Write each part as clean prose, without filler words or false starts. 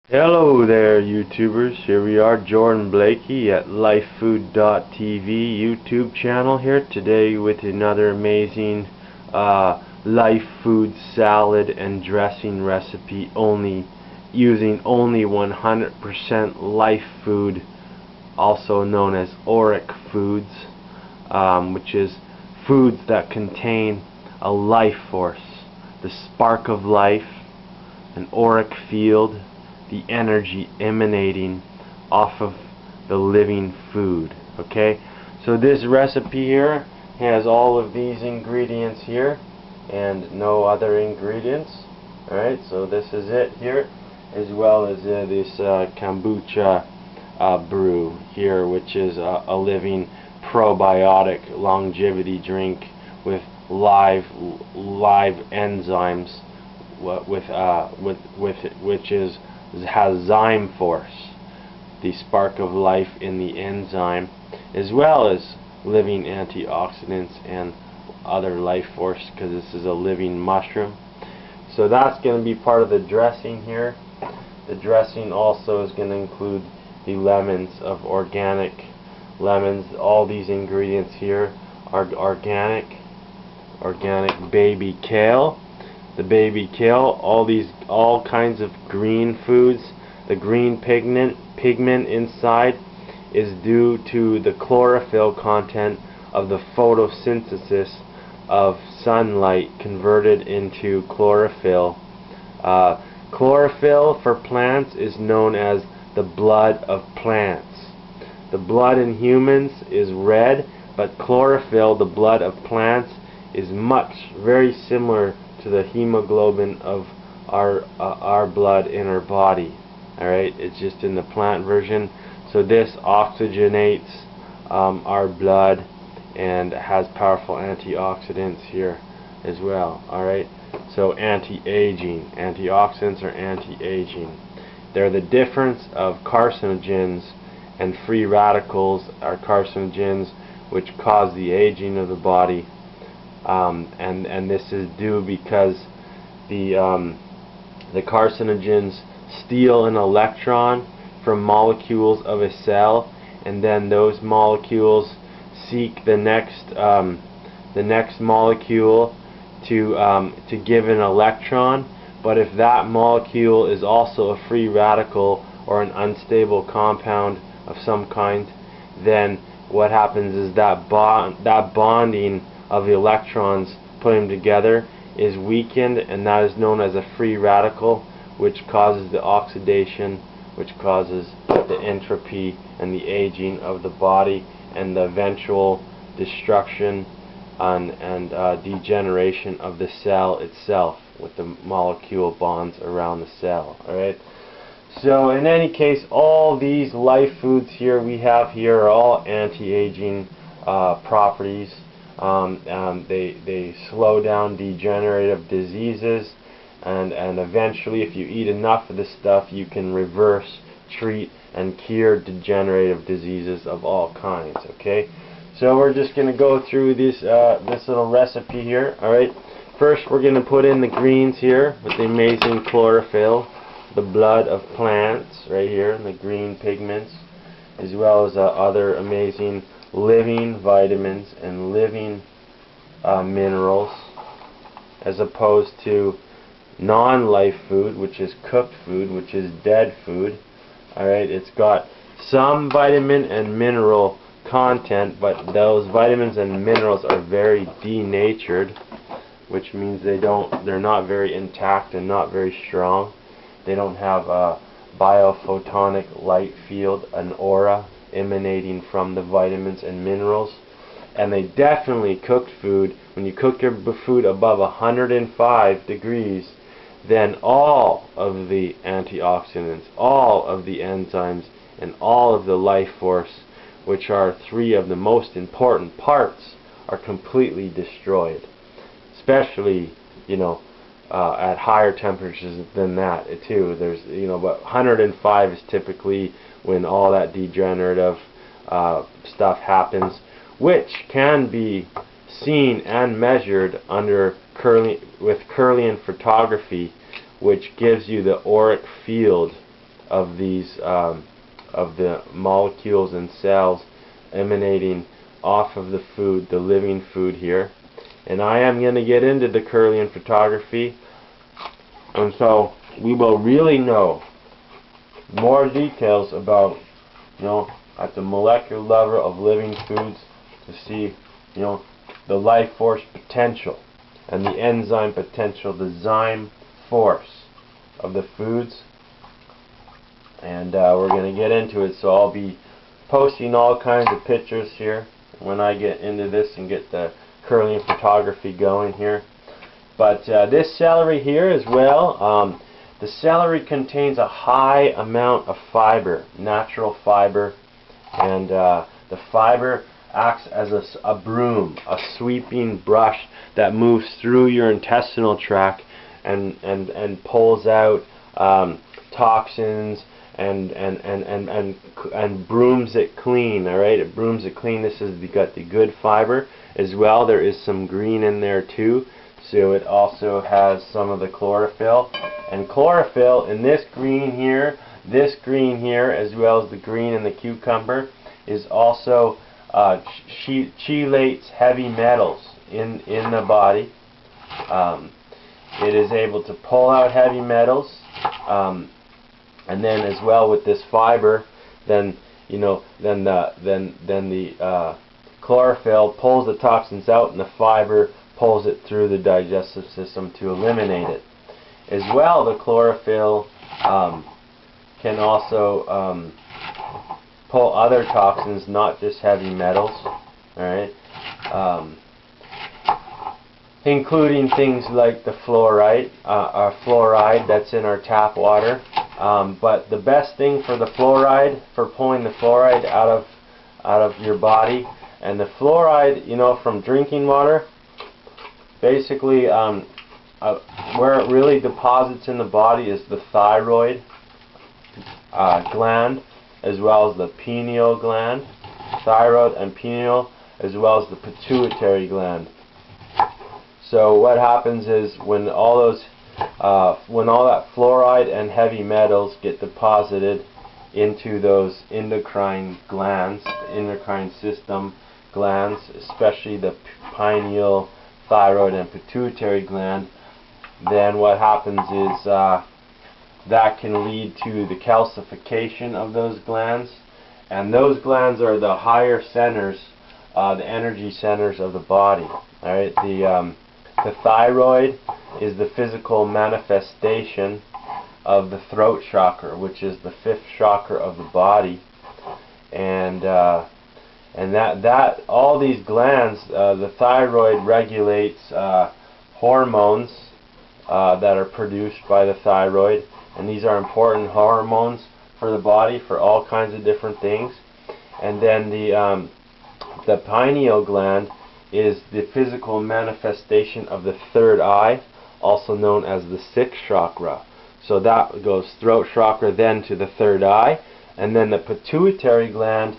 Hello there, YouTubers. Here we are, Jordan Blaikie at Lifefood.tv YouTube channel here today with another amazing life food salad and dressing recipe, using only 100% life food, also known as auric foods, which is foods that contain a life force, the spark of life, an auric field, the energy emanating off of the living food. Okay, so this recipe here has all of these ingredients here and no other ingredients. Alright, so this is it here, as well as this kombucha brew here, which is a living probiotic longevity drink with live enzymes, which has zyme force, the spark of life in the enzyme, as well as living antioxidants and other life force, because this is a living mushroom. So that's going to be part of the dressing here. The dressing also is going to include the lemons of organic lemons. All these ingredients here are organic baby kale. The baby kale, all kinds of green foods. The green pigment inside is due to the chlorophyll content of the photosynthesis of sunlight converted into chlorophyll. Chlorophyll for plants is known as the blood of plants. The blood in humans is red, but chlorophyll, the blood of plants, is very similar to the hemoglobin of our blood in our body. Alright, it's just in the plant version. So this oxygenates our blood and has powerful antioxidants here as well. Alright, so anti-aging. Antioxidants are anti-aging. They're the difference of carcinogens, and free radicals are carcinogens which cause the aging of the body. And this is due because the carcinogens steal an electron from molecules of a cell, and then those molecules seek the next molecule to give an electron. But if that molecule is also a free radical or an unstable compound of some kind, then what happens is that bonding of the electrons, putting them together, is weakened, and that is known as a free radical, which causes the oxidation, which causes the entropy and the aging of the body, and the eventual destruction and degeneration of the cell itself with the molecule bonds around the cell. Alright, so in any case, all these life foods here we have here are all anti-aging properties. They slow down degenerative diseases, and eventually, if you eat enough of this stuff, you can reverse, treat, and cure degenerative diseases of all kinds. Okay, so we're just going to go through this little recipe here. Alright, first we're going to put in the greens here with the amazing chlorophyll, the blood of plants right here, and the green pigments, as well as other amazing living vitamins and living minerals, as opposed to non-life food, which is cooked food, which is dead food. Alright, it's got some vitamin and mineral content, but those vitamins and minerals are very denatured, which means they're not very intact and not very strong. They don't have a biophotonic light field, an aura emanating from the vitamins and minerals. And they definitely, cooked food, when you cook your food above 105 degrees, then all of the antioxidants, all of the enzymes, and all of the life force, which are three of the most important parts, are completely destroyed. Especially, at higher temperatures than that too. There's, but 105 is typically when all that degenerative stuff happens, which can be seen and measured with Kirlian photography, which gives you the auric field of these of the molecules and cells emanating off of the food, the living food here. And I am going to get into the Kirlian photography, and so we will really know more details about, at the molecular level of living foods, to see, the life force potential and the enzyme potential, the zyme force of the foods. And we're going to get into it, so I'll be posting all kinds of pictures here when I get into this and get the Kirlian photography going here. But this celery here as well, the celery contains a high amount of fiber, natural fiber, and the fiber acts as a broom, a sweeping brush that moves through your intestinal tract and pulls out toxins and brooms it clean. All right, it brooms it clean. This is got the good fiber as well. There is some green in there too, so it also has some of the chlorophyll. And chlorophyll in this green here, as well as the green in the cucumber, is also chelates heavy metals in the body. It is able to pull out heavy metals, and then as well with this fiber, then the chlorophyll pulls the toxins out, and the fiber pulls it through the digestive system to eliminate it. As well, the chlorophyll can also pull other toxins, not just heavy metals, alright, including things like the fluoride that's in our tap water. But the best thing for the fluoride, for pulling the fluoride out of your body, and the fluoride, from drinking water, basically where it really deposits in the body is the thyroid gland, as well as the pineal gland, thyroid and pineal, as well as the pituitary gland. So what happens is when all that fluoride and heavy metals get deposited into those endocrine glands, the endocrine system glands, especially the pineal, thyroid, and pituitary gland, then what happens is that can lead to the calcification of those glands, and those glands are the higher centers, the energy centers of the body. All right, the thyroid is the physical manifestation of the throat chakra, which is the fifth chakra of the body, and that all these glands, the thyroid regulates hormones that are produced by the thyroid, and these are important hormones for the body for all kinds of different things. And then the pineal gland is the physical manifestation of the third eye, also known as the sixth chakra. So that goes throat chakra then to the third eye. And then the pituitary gland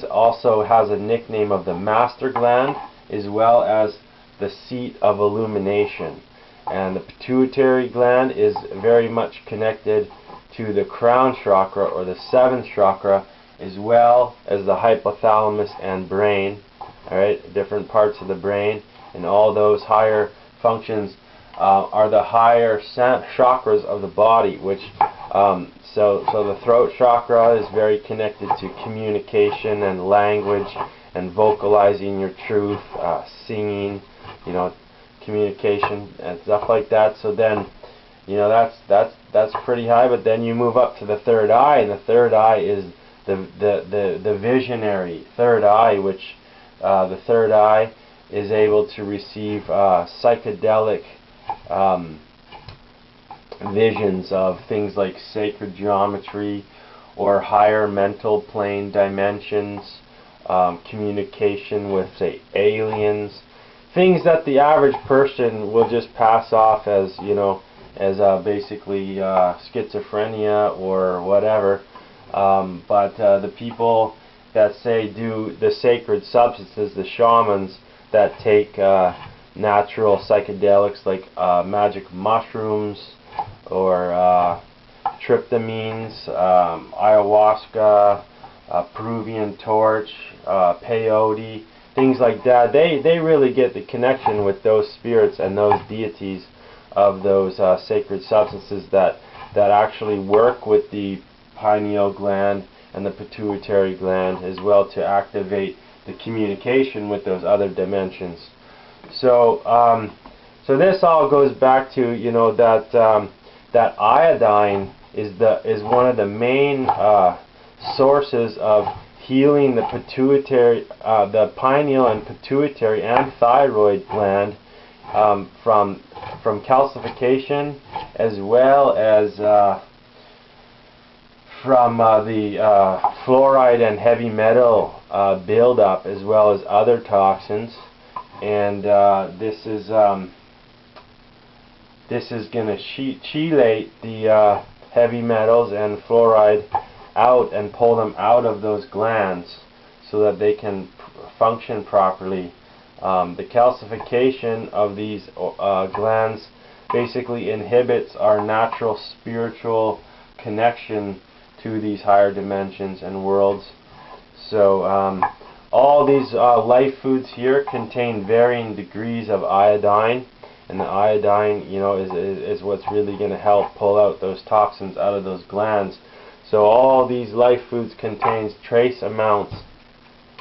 also has a nickname of the master gland, as well as the seat of illumination. And the pituitary gland is very much connected to the crown chakra, or the seventh chakra, as well as the hypothalamus and brain. Alright, different parts of the brain, and all those higher functions are the higher chakras of the body, which so the throat chakra is very connected to communication and language and vocalizing your truth, singing, communication and stuff like that. So then, that's pretty high. But then you move up to the third eye, and the third eye is the visionary third eye, which the third eye is able to receive psychedelic visions of things like sacred geometry or higher mental plane dimensions, communication with, say, aliens, things that the average person will just pass off as, as basically schizophrenia or whatever. But the people that say do the sacred substances, the shamans that take natural psychedelics like magic mushrooms or tryptamines, ayahuasca, Peruvian torch, peyote, things like that. They really get the connection with those spirits and those deities of those sacred substances that actually work with the pineal gland and the pituitary gland as well to activate the communication with those other dimensions. So so this all goes back to, you know, that that iodine is one of the main sources of healing the pituitary, the pineal and pituitary and thyroid gland from calcification, as well as from the fluoride and heavy metal buildup, as well as other toxins. And this is going to chelate the heavy metals and fluoride out and pull them out of those glands so that they can function properly. The calcification of these glands basically inhibits our natural spiritual connection to these higher dimensions and worlds. So all these life foods here contain varying degrees of iodine, and the iodine, you know, is what's really going to help pull out those toxins out of those glands. So all these life foods contains trace amounts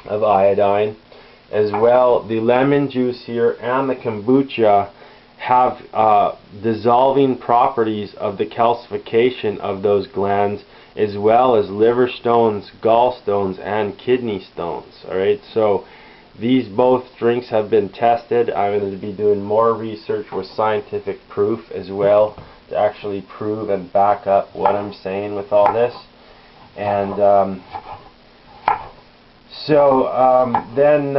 of iodine. As well, the lemon juice here and the kombucha have dissolving properties of the calcification of those glands, as well as liver stones, gallstones, and kidney stones. Alright, so these both drinks have been tested. I'm going to be doing more research with scientific proof as well to actually prove and back up what I'm saying with all this. And then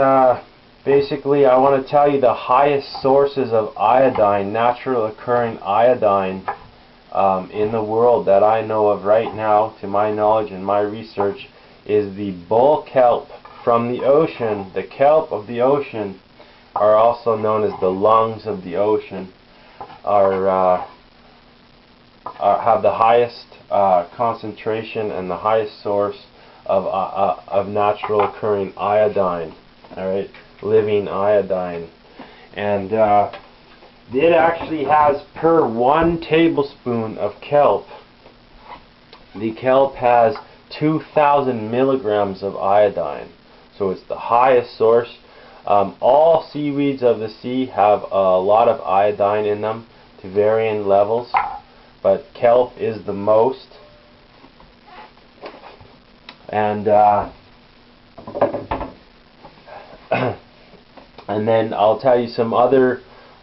basically I want to tell you the highest sources of iodine, natural occurring iodine in the world that I know of right now, to my knowledge and my research, is the bull kelp from the ocean. The kelp of the ocean, are also known as the lungs of the ocean, have the highest concentration and the highest source of natural occurring iodine. Alright, living iodine. And it actually has, per 1 tablespoon of kelp, the kelp has 2,000 milligrams of iodine. So it's the highest source. All seaweeds of the sea have a lot of iodine in them to varying levels, but kelp is the most. And and then I'll tell you some other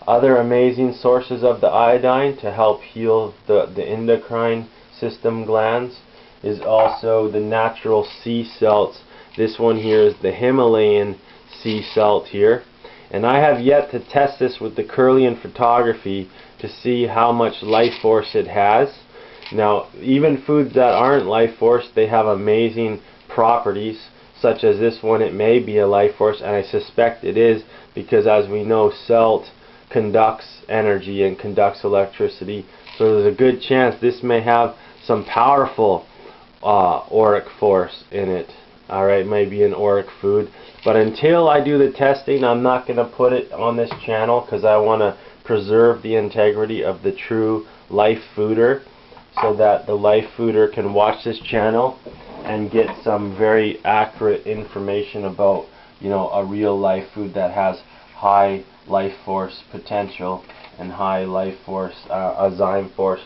amazing sources of the iodine to help heal the endocrine system glands. Is also the natural sea salts. This one here is the Himalayan sea salt here, and I have yet to test this with the Kirlian photography to see how much life force it has. Now, even foods that aren't life force, they have amazing properties, such as this one. It may be a life force, and I suspect it is, because as we know, salt conducts energy and conducts electricity. So there's a good chance this may have some powerful auric force in it. Alright, maybe an auric food. But until I do the testing, I'm not going to put it on this channel, because I want to preserve the integrity of the true life fooder, so that the life fooder can watch this channel and get some very accurate information about, you know, a real life food that has high life force potential and high life force, enzyme force,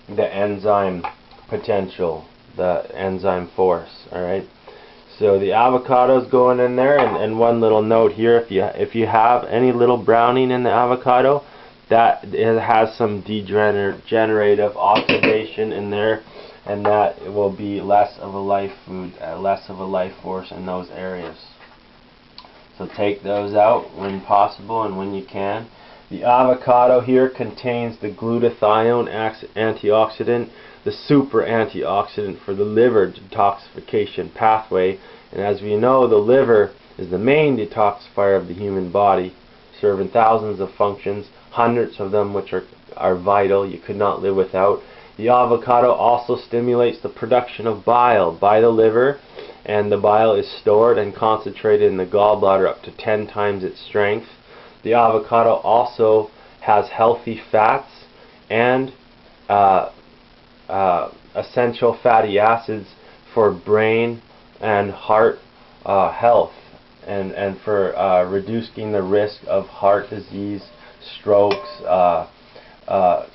the enzyme potential, the enzyme force. Alright, so the avocado's going in there, and one little note here, if you have any little browning in the avocado, that it has some degenerative oxidation in there, and that it will be less of a life food, less of a life force in those areas. So take those out when possible and when you can. The avocado here contains the glutathione antioxidant, the super antioxidant for the liver detoxification pathway. And as we know, the liver is the main detoxifier of the human body, serving thousands of functions, hundreds of them which are vital, you could not live without. The avocado also stimulates the production of bile by the liver, and the bile is stored and concentrated in the gallbladder up to 10 times its strength. The avocado also has healthy fats and essential fatty acids for brain and heart health, and for reducing the risk of heart disease, strokes,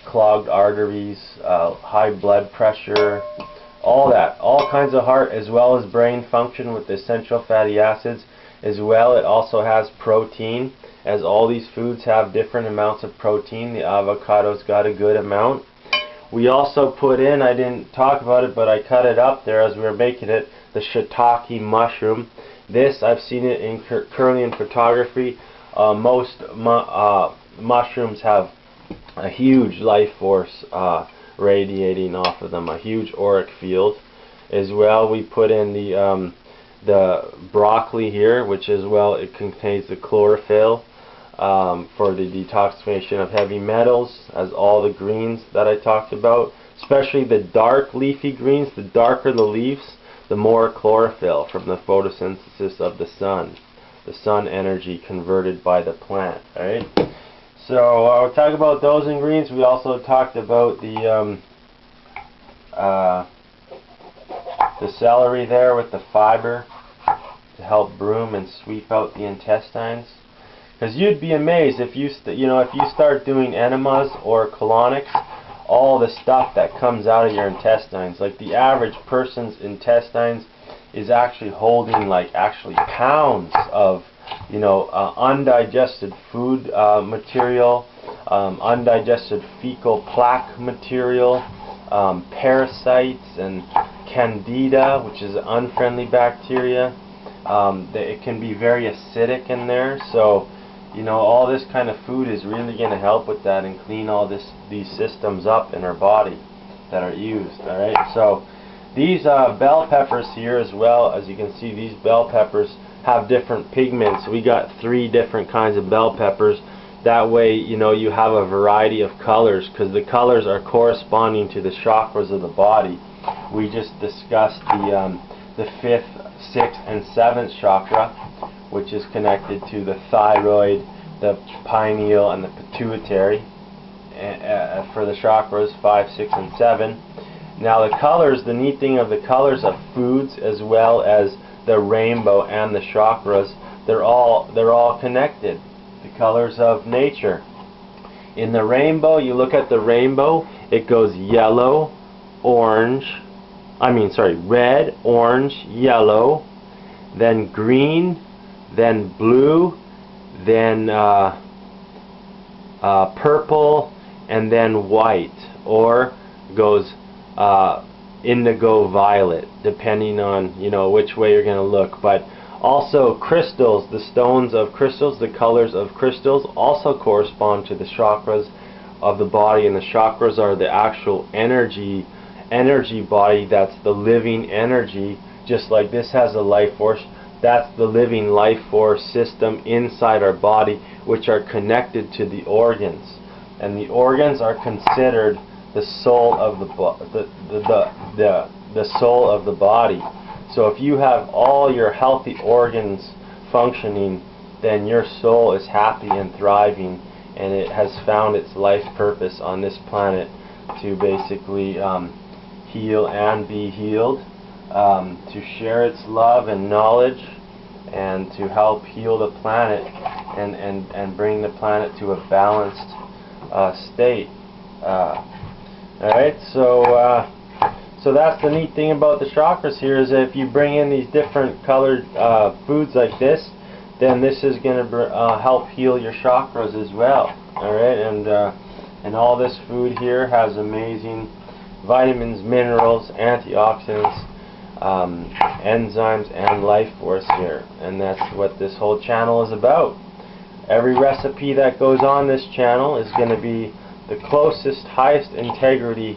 clogged arteries, high blood pressure, all kinds of heart as well as brain function with the essential fatty acids as well. It also has protein, as all these foods have different amounts of protein. The avocado's got a good amount. We also put in, I didn't talk about it, but I cut it up there as we were making it, the shiitake mushroom. This, I've seen it in currently in photography. Most mushrooms have a huge life force radiating off of them, a huge auric field. As well, we put in the broccoli here, which as well, it contains the chlorophyll for the detoxification of heavy metals, as all the greens that I talked about, especially the dark leafy greens. The darker the leaves, the more chlorophyll from the photosynthesis of the sun energy converted by the plant. Alright, so we'll talk about those ingredients. We also talked about the celery there with the fiber to help broom and sweep out the intestines. Because you'd be amazed if you start doing enemas or colonics, all the stuff that comes out of your intestines. Like the average person's intestines is actually holding like pounds of undigested food material, undigested fecal plaque material, parasites and candida, which is an unfriendly bacteria. It can be very acidic in there, so all this kind of food is really going to help with that and clean all these systems up in our body that are used. Alright, so these bell peppers here as well, as you can see, these bell peppers have different pigments. We got 3 different kinds of bell peppers. That way, you have a variety of colors, because the colors are corresponding to the chakras of the body. We just discussed the 5th, 6th, and 7th chakra, which is connected to the thyroid, the pineal, and the pituitary for the chakras 5, 6, and 7. Now the colors, the neat thing of the colors of foods as well as the rainbow and the chakras, they're all connected. The colors of nature. In the rainbow, you look at the rainbow, it goes yellow, red, orange, yellow, then green, then blue, then purple, and then white, or goes indigo violet, depending on which way you're going to look. But also crystals, the stones of crystals, the colors of crystals also correspond to the chakras of the body, and the chakras are the actual energy body. That's the living energy. Just like this has a life force, that's the living life force system inside our body, which are connected to the organs, and the organs are considered the soul of the soul of the body. So if you have all your healthy organs functioning, then your soul is happy and thriving, and it has found its life purpose on this planet to basically heal and be healed, to share its love and knowledge, and to help heal the planet and bring the planet to a balanced state. Alright, so that's the neat thing about the chakras here, is that if you bring in these different colored foods like this, then this is going to help heal your chakras as well. Alright, and all this food here has amazing vitamins, minerals, antioxidants, enzymes, and life force here, and that's what this whole channel is about. Every recipe that goes on this channel is going to be the closest, highest integrity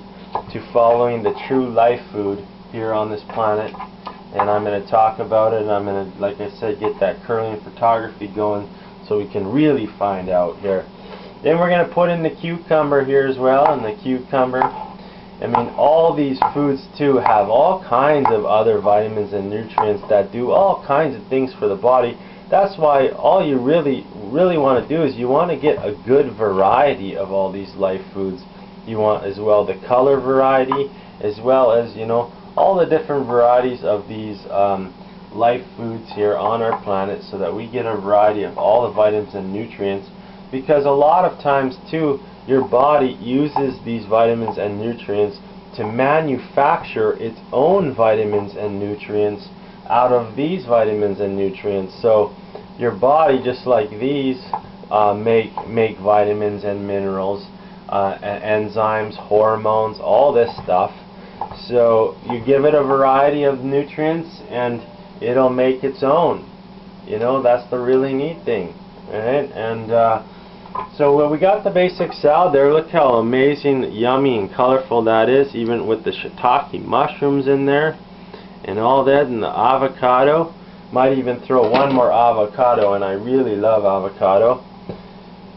to following the true life food here on this planet, and I'm going to talk about it, and I'm going to, like I said, get that curling photography going so we can really find out here. Then we're going to put in the cucumber here as well, and the cucumber I mean, all these foods too have all kinds of other vitamins and nutrients that do all kinds of things for the body. That's why all you really want to do is you want to get a good variety of all these life foods. You want as well the color variety, as well as, you know, all the different varieties of these life foods here on our planet, so that we get a variety of all the vitamins and nutrients. Because a lot of times too, your body uses these vitamins and nutrients to manufacture its own vitamins and nutrients out of these vitamins and nutrients. So your body, just like these, make vitamins and minerals, enzymes, hormones, all this stuff. So you give it a variety of nutrients and it'll make its own. You know, that's the really neat thing, right? And so we got the basic salad there. Look how amazing, yummy, and colorful that is, even with the shiitake mushrooms in there and all that, and the avocado. Might even throw one more avocado, and I really love avocado.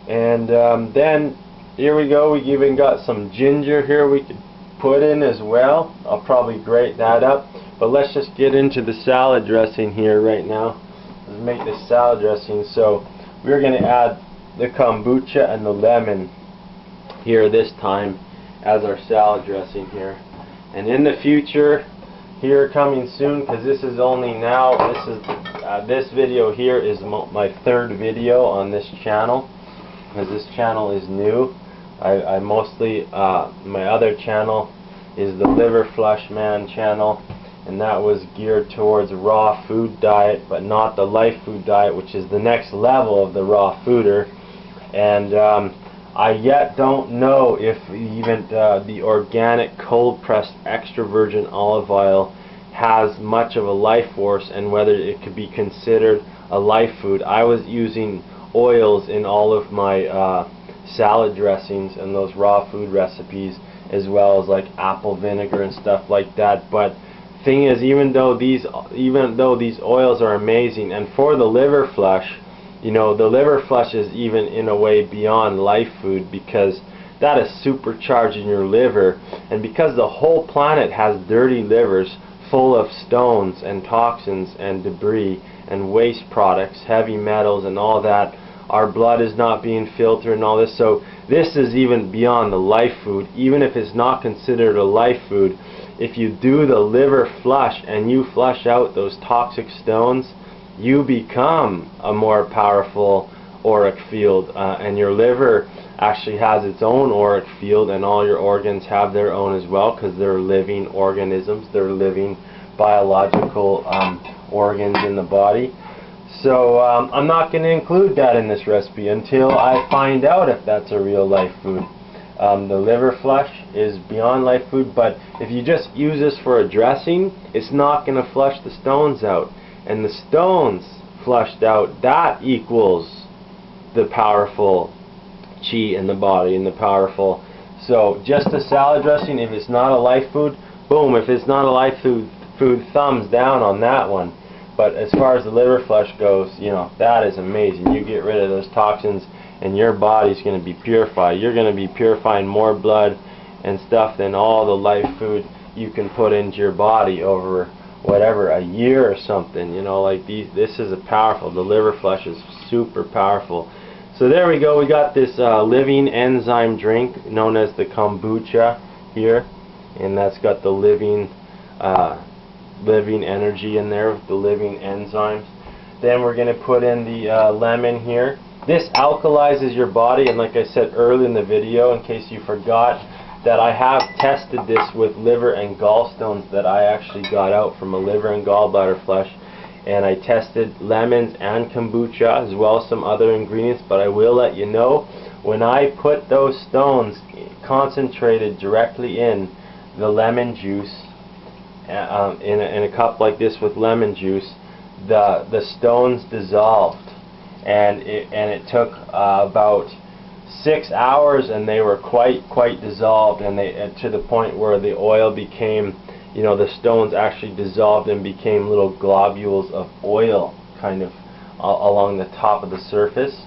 And then here we go. We even got some ginger here we could put in as well. I'll probably grate that up. But let's just get into the salad dressing here right now. Let's make this salad dressing. So we're going to add the kombucha and the lemon here this time as our salad dressing here. And in the future, here coming soon, because this is only now, this video here is my third video on this channel, because this channel is new. I mostly, my other channel is the Liver Flush Man channel, and that was geared towards raw food diet, but not the life food diet, which is the next level of the raw fooder. And I yet don't know if even the organic cold pressed extra virgin olive oil has much of a life force, and whether it could be considered a life food. I was using oils in all of my salad dressings and those raw food recipes, as well as like apple vinegar and stuff like that. But thing is, even though these oils are amazing, and for the liver flush, you know, the liver flush is even in a way beyond life food, because that is supercharging your liver. And because the whole planet has dirty livers full of stones and toxins and debris and waste products, heavy metals and all that, our blood is not being filtered and all this. So this is even beyond the life food. Even if it's not considered a life food, if you do the liver flush and you flush out those toxic stones, you become a more powerful auric field, and your liver actually has its own auric field, and all your organs have their own as well, because they're living organisms, they're living biological organs in the body. So I'm not going to include that in this recipe until I find out if that's a real life food. The liver flush is beyond life food, but if you just use this for a dressing, it's not going to flush the stones out. And the stones flushed out, that equals the powerful chi in the body, and the powerful. So just a salad dressing, if it's not a life food, boom. If it's not a life food, thumbs down on that one. But as far as the liver flush goes, you know, that is amazing. You get rid of those toxins and your body's going to be purified. You're going to be purifying more blood and stuff than all the life food you can put into your body over whatever, a year or something. You know, like this is a powerful, the liver flush is super powerful. So there we go. We got this living enzyme drink known as the kombucha here, and that's got the living energy in there with the living enzymes. Then we're going to put in the lemon here. This alkalizes your body, and like I said earlier in the video, in case you forgot, that I have tested this with liver and gallstones that I actually got out from a liver and gallbladder flush, and I tested lemons and kombucha as well as some other ingredients. But I will let you know, when I put those stones concentrated directly in the lemon juice, in a cup like this with lemon juice, the stones dissolved, and it took about 6 hours, and they were quite dissolved, and to the point where the oil became, you know, the stones actually dissolved and became little globules of oil kind of along the top of the surface.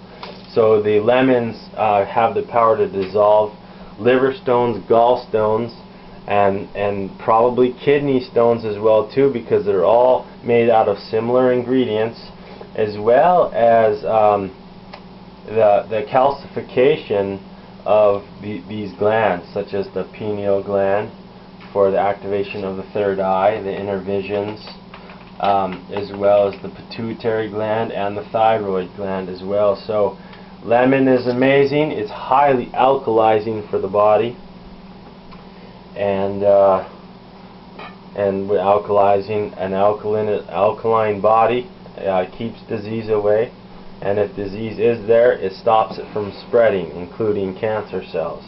So the lemons have the power to dissolve liver stones, gallstones, and probably kidney stones as well too, because they're all made out of similar ingredients, as well as the calcification of these glands, such as the pineal gland for the activation of the third eye, the inner visions, as well as the pituitary gland and the thyroid gland as well. So lemon is amazing. It's highly alkalizing for the body, and with alkalizing an alkaline body keeps disease away, and if disease is there, it stops it from spreading, including cancer cells.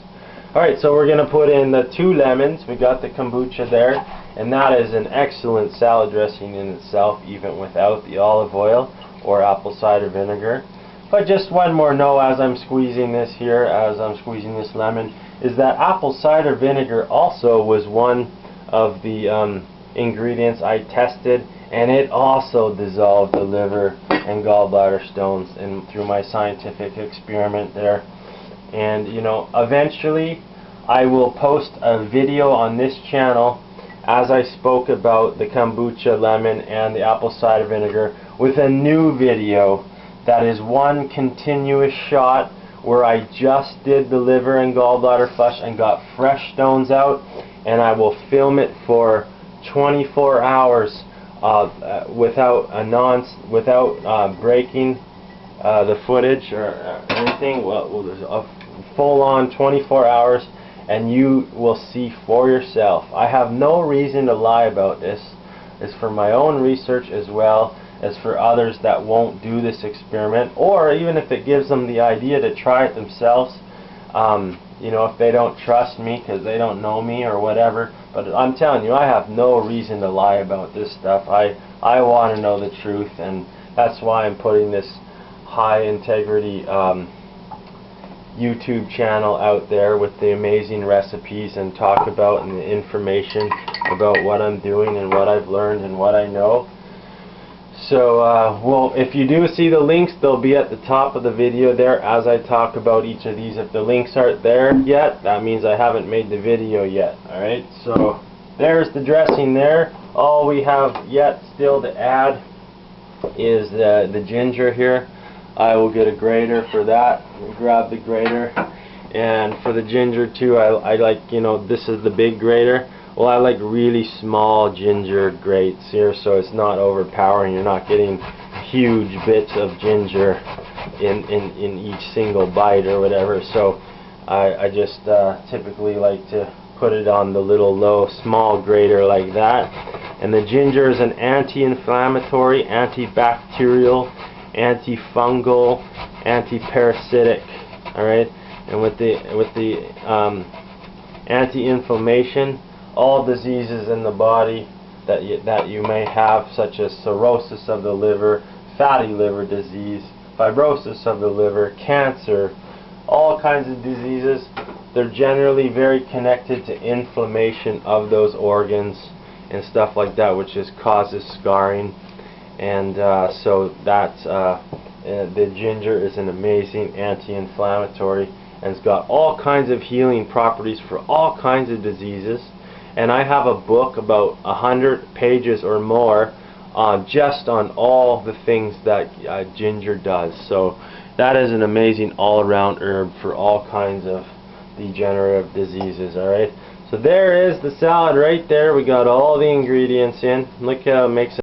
Alright, so we're going to put in the 2 lemons. We got the kombucha there, and that is an excellent salad dressing in itself, even without the olive oil or apple cider vinegar. But just one more note as I'm squeezing this here, as I'm squeezing this lemon, is that apple cider vinegar also was one of the ingredients I tested, and it also dissolved the liver and gallbladder stones through my scientific experiment there. And you know, eventually I will post a video on this channel as I spoke about the kombucha lemon and the apple cider vinegar, with a new video that is one continuous shot where I just did the liver and gallbladder flush and got fresh stones out, and I will film it for 24 hours without breaking the footage or anything. Well, there's a full-on 24 hours, and you will see for yourself. I have no reason to lie about this. It's for my own research as well as for others that won't do this experiment, or even if it gives them the idea to try it themselves. You know, if they don't trust me because they don't know me or whatever. But I'm telling you, I have no reason to lie about this stuff. I want to know the truth, and that's why I'm putting this high integrity YouTube channel out there with the amazing recipes and talk about and the information about what I'm doing and what I've learned and what I know. So well, if you do see the links, they'll be at the top of the video there as I talk about each of these. If the links aren't there yet, that means I haven't made the video yet. Alright, so there's the dressing there. All we have yet still to add is the ginger here. I will get a grater for that. Grab the grater. And for the ginger too, I like, you know, this is the big grater. Well, I like really small ginger grates here, so it's not overpowering. You're not getting huge bits of ginger in each single bite or whatever. So I just typically like to put it on the little low small grater like that. And the ginger is an anti-inflammatory, antibacterial, antifungal, anti-parasitic. All right, and with the anti-inflammation, all diseases in the body that you may have, such as cirrhosis of the liver, fatty liver disease, fibrosis of the liver, cancer, all kinds of diseases, they're generally very connected to inflammation of those organs and stuff like that, which causes scarring. And so that's the ginger is an amazing anti-inflammatory, and it's got all kinds of healing properties for all kinds of diseases. And I have a book about 100 pages or more just on all the things that ginger does. So that is an amazing all-around herb for all kinds of degenerative diseases. Alright, so there is the salad right there. We got all the ingredients in. Look how it makes it